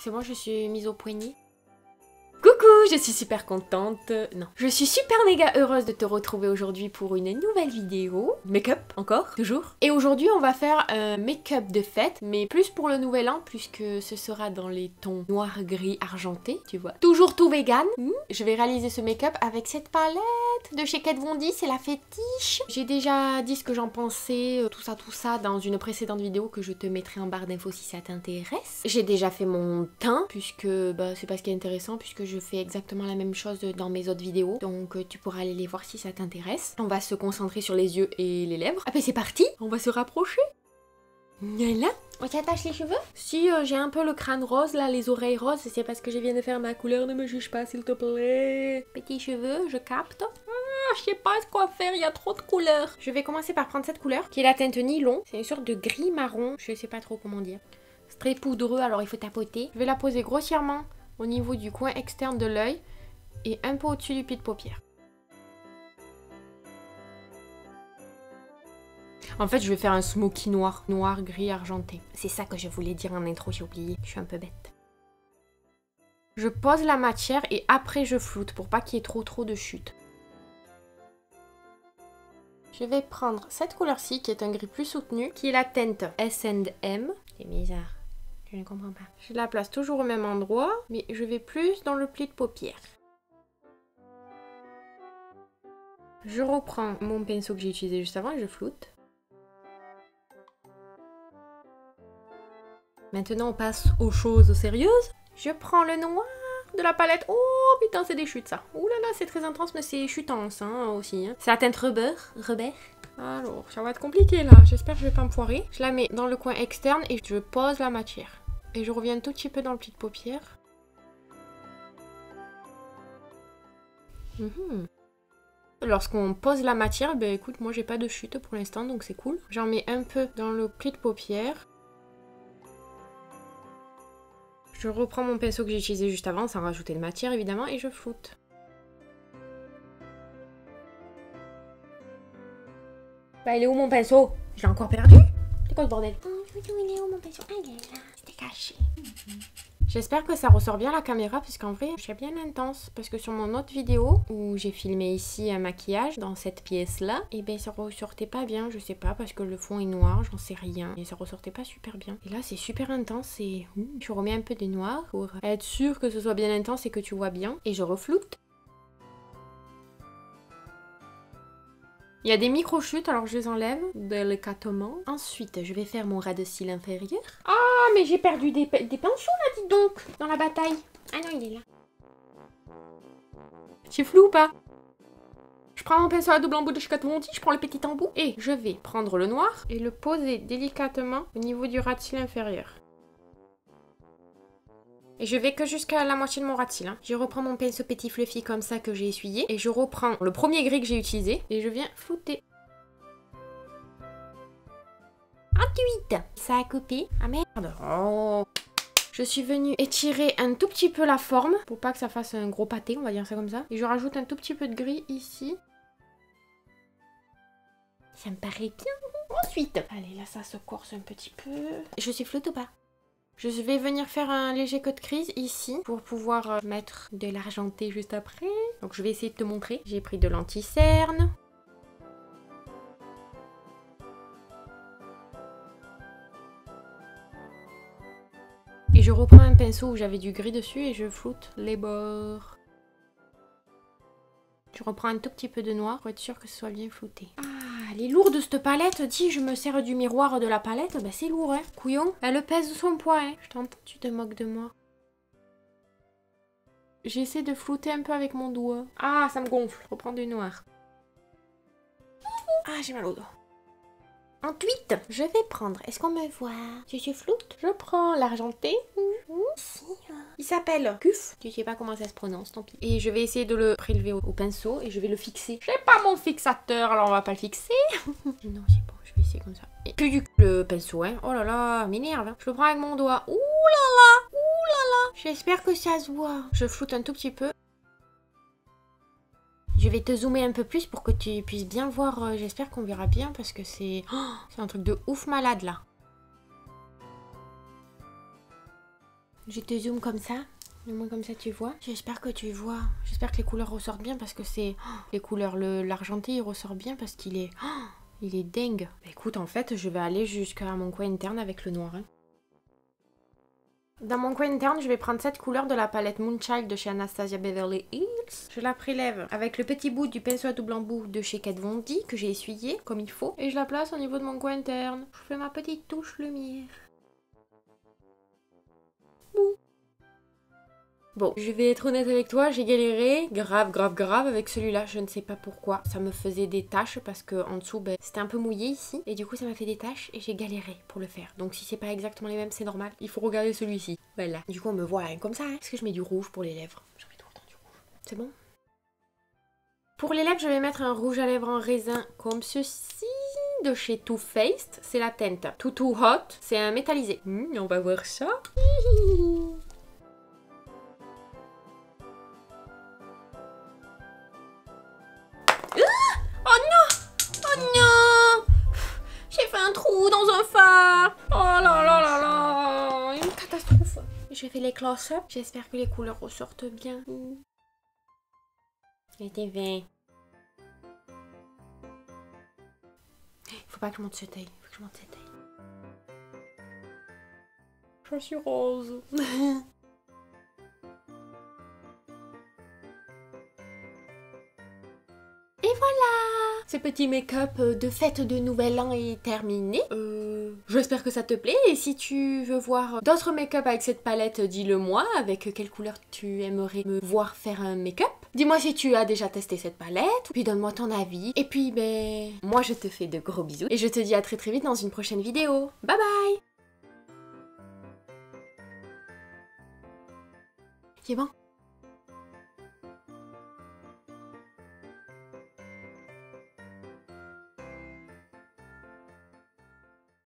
C'est bon, je suis mise au poignet. Coucou, je suis super contente. Non, je suis super méga heureuse de te retrouver aujourd'hui pour une nouvelle vidéo. Make-up, encore, toujours. Et aujourd'hui, on va faire un make-up de fête, mais plus pour le nouvel an, puisque ce sera dans les tons noir, gris, argenté, tu vois. Toujours tout vegan. Je vais réaliser ce make-up avec cette palette de chez Kat Von D, c'est la fétiche. J'ai déjà dit ce que j'en pensais, tout ça, dans une précédente vidéo que je te mettrai en barre d'infos si ça t'intéresse. J'ai déjà fait mon teint, puisque c'est pas ce qui est intéressant, puisque je fais exactement la même chose dans mes autres vidéos, donc tu pourras aller les voir si ça t'intéresse. On va se concentrer sur les yeux et les lèvres. Ah ben c'est parti, on va se rapprocher. Voilà. On t'attache les cheveux? Si j'ai un peu le crâne rose là, les oreilles roses, c'est parce que je viens de faire ma couleur, ne me juge pas s'il te plaît. Petits cheveux, je capte. Je sais pas quoi faire, il y a trop de couleurs. Je vais commencer par prendre cette couleur, qui est la teinte nylon. C'est une sorte de gris marron, je sais pas trop comment dire. C'est très poudreux, alors il faut tapoter. Je vais la poser grossièrement au niveau du coin externe de l'œil et un peu au-dessus du pli de paupière. En fait, je vais faire un smoky noir, noir, gris, argenté. C'est ça que je voulais dire en intro, j'ai oublié. Je suis un peu bête. Je pose la matière et après je floute pour pas qu'il y ait trop de chute. Je vais prendre cette couleur-ci qui est un gris plus soutenu, qui est la teinte S&M. C'est bizarre. Je ne comprends pas. Je la place toujours au même endroit, mais je vais plus dans le pli de paupière. Je reprends mon pinceau que j'ai utilisé juste avant et je floute. Maintenant, on passe aux choses sérieuses. Je prends le noir de la palette. Oh putain, c'est des chutes ça. Ouh là là, c'est très intense, mais c'est chutant aussi. C'est la teinte Rubber. Alors, ça va être compliqué là. J'espère que je vais pas me foirer. Je la mets dans le coin externe et je pose la matière. Et je reviens un tout petit peu dans le pli de paupière. Lorsqu'on pose la matière, ben écoute, moi j'ai pas de chute pour l'instant, donc c'est cool. J'en mets un peu dans le pli de paupière. Je reprends mon pinceau que j'ai utilisé juste avant, sans rajouter de matière évidemment, et je floute. Bah il est où mon pinceau? Je l'ai encore perdu? C'est quoi ce bordel? Il est où mon pinceau? Ah il est là, c'était caché. J'espère que ça ressort bien la caméra, puisqu'en vrai, je suis bien intense. Parce que sur mon autre vidéo, où j'ai filmé ici un maquillage, dans cette pièce-là, et ben ça ressortait pas bien, je sais pas, parce que le fond est noir, j'en sais rien. Et ça ressortait pas super bien. Et là, c'est super intense et je remets un peu de noir pour être sûre que ce soit bien intense et que tu vois bien. Et je refloute. Il y a des micro-chutes, alors je les enlève délicatement. Ensuite, je vais faire mon ras de cils inférieur. Ah, mais j'ai perdu des pinceaux là, dis donc, dans la bataille. Ah non, il est là. C'est flou ou pas? Je prends mon pinceau à double embout de chez Kat Von D, je prends le petit embout et je vais prendre le noir et le poser délicatement au niveau du ras de cils inférieur. Et je vais que jusqu'à la moitié de mon ras de cils. Je reprends mon pinceau petit fluffy comme ça que j'ai essuyé. Et je reprends le premier gris que j'ai utilisé. Et je viens flouter. Ensuite, ça a coupé. Ah merde. Oh. Je suis venue étirer un tout petit peu la forme. Pour pas que ça fasse un gros pâté, on va dire ça comme ça. Et je rajoute un tout petit peu de gris ici. Ça me paraît bien. Ensuite, allez là ça se corse un petit peu. Je suis floute ou pas? Je vais venir faire un léger cut crease ici pour pouvoir mettre de l'argenté juste après. Donc je vais essayer de te montrer. J'ai pris de l'anti-cerne. Et je reprends un pinceau où j'avais du gris dessus et je floute les bords. Je reprends un tout petit peu de noir pour être sûr que ce soit bien flouté. Ah, elle est lourde cette palette. Dis, je me sers du miroir de la palette. Bah c'est lourd, hein. Couillon. Elle pèse son poids, hein. Je t'entends, tu te moques de moi. J'essaie de flouter un peu avec mon doigt. Ah, ça me gonfle. Je reprends du noir. Ah, j'ai mal au doigt. Ensuite, je vais prendre, est-ce qu'on me voit? Je floute. Je prends l'argenté. Il s'appelle Cuf. Je sais pas comment ça se prononce, tant pis. Et je vais essayer de le prélever au pinceau et je vais le fixer. J'ai pas mon fixateur, alors on va pas le fixer. Non, c'est bon, je vais essayer comme ça. Et plus du le pinceau, hein. Oh là là, m'énerve. Hein. Je le prends avec mon doigt. Ouh là là, ouh là là. J'espère que ça se voit. Je floute un tout petit peu. Je vais te zoomer un peu plus pour que tu puisses bien voir. J'espère qu'on verra bien parce que c'est un truc de ouf malade là. Je te zoome comme ça. Au moins comme ça tu vois. J'espère que tu vois. J'espère que les couleurs ressortent bien parce que c'est... les couleurs, l'argenté il ressort bien parce qu'il est... il est dingue. Bah, écoute, en fait, je vais aller jusqu'à mon coin interne avec le noir. Hein. Dans mon coin interne, je vais prendre cette couleur de la palette Moonchild de chez Anastasia Beverly Hills. Je la prélève avec le petit bout du pinceau à double embout de chez Kat Von D que j'ai essuyé comme il faut. Et je la place au niveau de mon coin interne. Je fais ma petite touche lumière. Bon, je vais être honnête avec toi, j'ai galéré grave avec celui-là, je ne sais pas pourquoi. Ça me faisait des taches parce que en dessous, ben, c'était un peu mouillé ici. Et du coup, ça m'a fait des taches et j'ai galéré pour le faire. Donc si c'est pas exactement les mêmes, c'est normal. Il faut regarder celui-ci. Voilà. Du coup, on me voit comme ça. Hein. Est-ce que je mets du rouge pour les lèvres? Je mets tout le temps du rouge. C'est bon? Pour les lèvres, je vais mettre un rouge à lèvres en raisin comme ceci. De chez Too Faced. C'est la teinte Too Hot. C'est un métallisé. On va voir ça. Dans un phare. Oh là là là là. Une catastrophe. J'ai fait les close-up. J'espère que les couleurs ressortent bien. C'était 20. Faut pas que je monte ce taille. Faut que je monte cette taille. Je suis rose. Et voilà! Ce petit make-up de fête de nouvel an est terminé. J'espère que ça te plaît. Et si tu veux voir d'autres make-up avec cette palette, dis-le moi. Avec quelle couleur tu aimerais me voir faire un make-up. Dis-moi si tu as déjà testé cette palette. Puis donne-moi ton avis. Et puis, ben, moi je te fais de gros bisous. Et je te dis à très vite dans une prochaine vidéo. Bye bye! C'est bon?